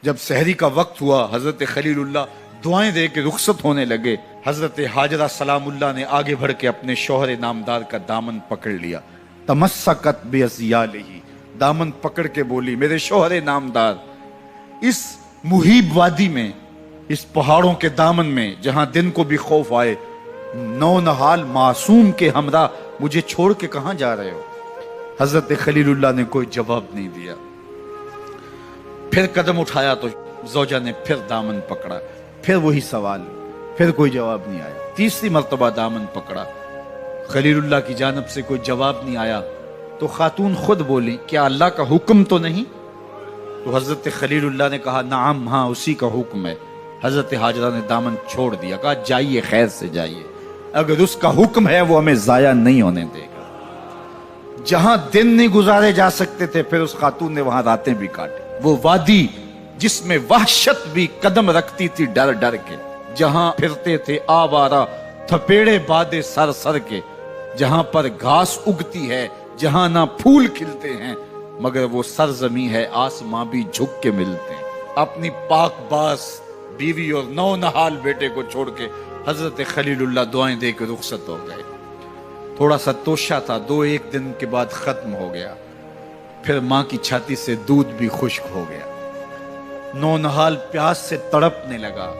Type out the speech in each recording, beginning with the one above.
جب سحری کا وقت ہوا حضرت خلیل اللہ دعائیں دے کے رخصت ہونے لگے، حضرت حاجرہ سلام اللہ نے آگے بڑھ کے اپنے شوہر نامدار کا دامن پکڑ لیا. تمسکت بعضیالہ، دامن پکڑ کے بولی میرے شوہر نامدار، اس محیب وادی میں، اس پہاڑوں کے دامن میں جہاں دن کو بھی خوف آئے، نونہال معصوم کے ہمراہ مجھے چھوڑ کے کہاں جا رہے ہو؟ حضرت خلیل اللہ نے کوئی جواب نہیں دیا. پھر قدم اٹھایا تو زوجہ نے پھر دامن پکڑا، پھر وہی سوال، پھر کوئی جواب نہیں آیا. تیسری مرتبہ دامن پکڑا، خلیل اللہ کی جانب سے کوئی جواب نہیں آیا. تو خاتون خود بولی کیا اللہ کا حکم تو نہیں؟ تو حضرت خلیل اللہ نے کہا نعم، ہاں اسی کا حکم ہے. حضرت حاجرہ نے دامن چھوڑ دیا، کہا جائیے خیر سے جائیے، اگر اس کا حکم ہے وہ ہمیں ضائع نہیں ہونے دے گا. جہاں دن نہیں گزارے جا سکتے تھے پھر اس خاتون نے وہاں راتیں بھی کاٹی. وہ وادی جس میں وحشت بھی قدم رکھتی تھی ڈر ڈر کے، جہاں پھرتے تھے آوارہ تھپیڑے بادے سر سر کے، جہاں پر گھاس اگتی ہے، جہاں نہ پھول کھلتے ہیں، مگر وہ سرزمین ہے آسماں بھی جھک کے ملتے ہیں. اپنی پاک باز بیوی اور نو نہال بیٹے کو چھوڑ کے حضرت خلیل اللہ دعائیں دے کے رخصت ہو گئے. تھوڑا سا توشہ تھا، 2-1 دن کے بعد ختم ہو گیا. پھر ماں کی چھاتی سے دودھ بھی خشک ہو گیا. نو نہال پیاس سے تڑپنے لگا.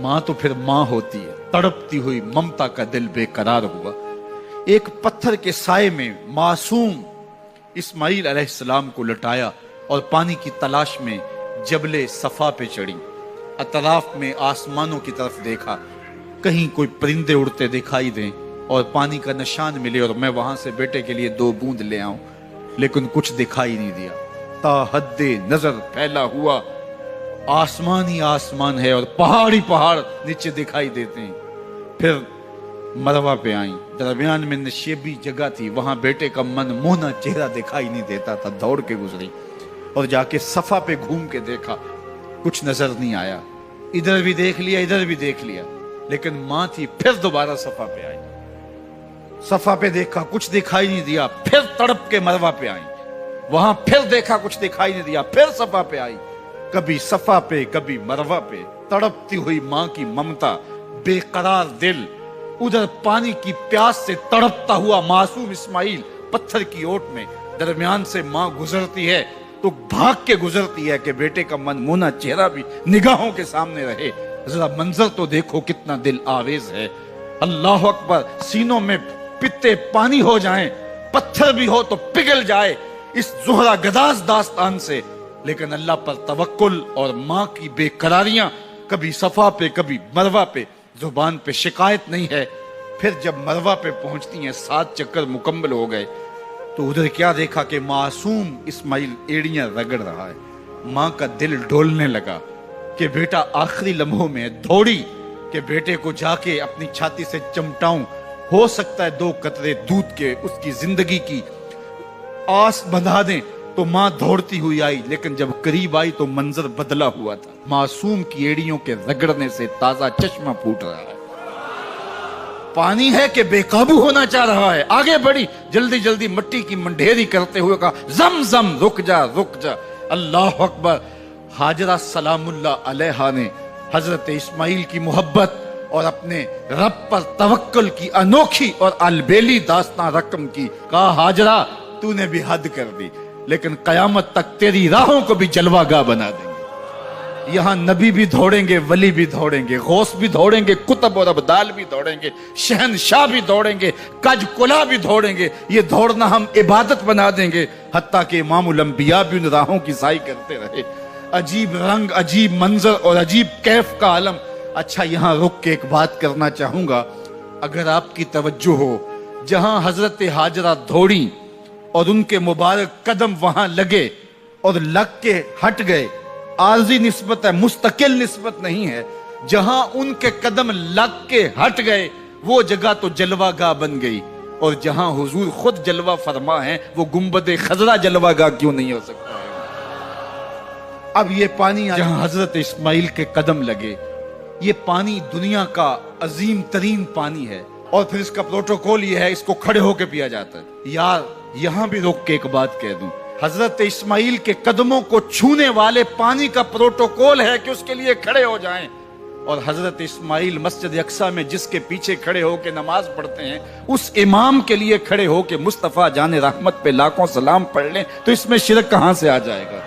ماں تو پھر ماں ہوتی ہے، تڑپتی ہوئی ممتا کا دل بے قرار ہوا. ایک پتھر کے سائے میں معصوم اسماعیل علیہ السلام کو لٹایا اور پانی کی تلاش میں جبل صفا پہ چڑھی. اطراف میں آسمانوں کی طرف دیکھا، کہیں کوئی پرندے اڑتے دکھائی دیں اور پانی کا نشان ملے اور میں وہاں سے بیٹے کے لیے 2 بوند لے آؤں، لیکن کچھ دکھائی نہیں دیا. تا حد نظر پھیلا ہوا آسمان ہی آسمان ہے اور پہاڑ ہی پہاڑ نیچے دکھائی دیتے ہیں. پھر مروہ پہ آئیں، درمیان میں نشیبی جگہ تھی، وہاں بیٹے کا من موہنا چہرہ دکھائی نہیں دیتا تھا. دوڑ کے گزری اور جا کے صفا پہ گھوم کے دیکھا، کچھ نظر نہیں آیا. ادھر بھی دیکھ لیا، ادھر بھی دیکھ لیا، لیکن ماں تھی. پھر دوبارہ صفا پہ آئی، صفا پہ دیکھا، کچھ دکھائی نہیں دیا. پھر تڑپ کے مروہ پہ آئی، وہاں پھر دیکھا، کچھ دکھائی نہیں دیا. پھر صفا پہ آئی، کبھی صفا پہ کبھی مروہ پہ. تڑپتی ہوئی ماں کی ممتا، بے قرار دل. ادھر پانی کی پیاس سے تڑپتا ہوا معصوم اسماعیل پتھر کی اوٹ میں. درمیان سے ماں گزرتی ہے تو بھاگ کے گزرتی ہے کہ بیٹے کا من مونا چہرہ بھی نگاہوں کے سامنے رہے. ذرا منظر تو دیکھو کتنا دل آویز ہے. اللہ اکبر، سینوں میں پتے پانی ہو جائیں، پتھر بھی ہو تو پگھل جائے اس زہرہ گداز داستان سے. لیکن اللہ پر توکل اور ماں کی بے قراریاں، کبھی صفا پہ کبھی مروہ پہ، زبان پہ شکایت نہیں ہے. پھر جب مروہ پہ پہنچتی ہیں، 7 چکر مکمل ہو گئے، تو ادھر کیا دیکھا کہ معصوم اسماعیل ایڑیاں رگڑ رہا ہے. ماں کا دل ڈولنے لگا کہ بیٹا آخری لمحوں میں دوڑی کہ بیٹے کو جا کے اپنی چھاتی سے چمٹاؤں، ہو سکتا ہے 2 قطرے دودھ کے اس کی زندگی کی آس بندھا دیں. تو ماں دوڑتی ہوئی آئی، لیکن جب قریب آئی تو منظر بدلا ہوا تھا. معصوم کی ایڑیوں کے رگڑنے سے تازہ چشمہ پھوٹ رہا ہے. پانی ہے کہ بے قابو ہونا چاہ رہا ہے. آگے بڑھی، جلدی جلدی مٹی کی منڈھیری کرتے ہوئے کہا زم زم، رک جا رک جا. اللہ اکبر. حاجرہ سلام اللہ علیہا نے حضرت اسماعیل کی محبت اور اپنے رب پر توکل کی انوکھی اور البیلی داستان رقم کی. کہا حاجرہ تو نے بھی حد کر دی، لیکن قیامت تک تیری راہوں کو بھی جلوہ گاہ بنا دیں گے. یہاں نبی بھی دوڑیں گے، ولی بھی دوڑیں گے، غوث بھی دوڑیں گے، کتب اور ابدال بھی دوڑیں گے، شہنشاہ بھی دوڑیں گے، کج کلا بھی دوڑیں گے. یہ دوڑنا ہم عبادت بنا دیں گے، حتیٰ کہ امام الانبیاء بھی ان راہوں کی سائی کرتے رہے. عجیب رنگ، عجیب منظر اور عجیب کیف کا عالم. اچھا، یہاں رک کے ایک بات کرنا چاہوں گا، اگر آپ کی توجہ ہو. جہاں حضرت حاجرہ دوڑی اور ان کے مبارک قدم وہاں لگے اور لگ کے ہٹ گئے، عارضی نسبت ہے، مستقل نسبت نہیں ہے. جہاں ان کے قدم لگ کے ہٹ گئے وہ جگہ تو جلوہ گاہ بن گئی، اور جہاں حضور خود جلوہ فرما ہیں وہ گنبد خضرا جلوہ گاہ کیوں نہیں ہو سکتا ہے؟ اب یہ پانی جہاں حضرت اسماعیل کے قدم لگے، یہ پانی دنیا کا عظیم ترین پانی ہے، اور پھر اس کا پروٹوکول یہ ہے، اس کو کھڑے ہو کے پیا جاتا ہے. یار یہاں بھی روک کے ایک بات کہہ دوں، حضرت اسماعیل کے قدموں کو چھونے والے پانی کا پروٹوکول ہے کہ اس کے لیے کھڑے ہو جائیں، اور حضرت اسماعیل مسجد اقصیٰ میں جس کے پیچھے کھڑے ہو کے نماز پڑھتے ہیں اس امام کے لیے کھڑے ہو کے مصطفیٰ جان رحمت پہ لاکھوں سلام پڑھ لیں، تو اس میں شرک کہاں سے آ جائے گا؟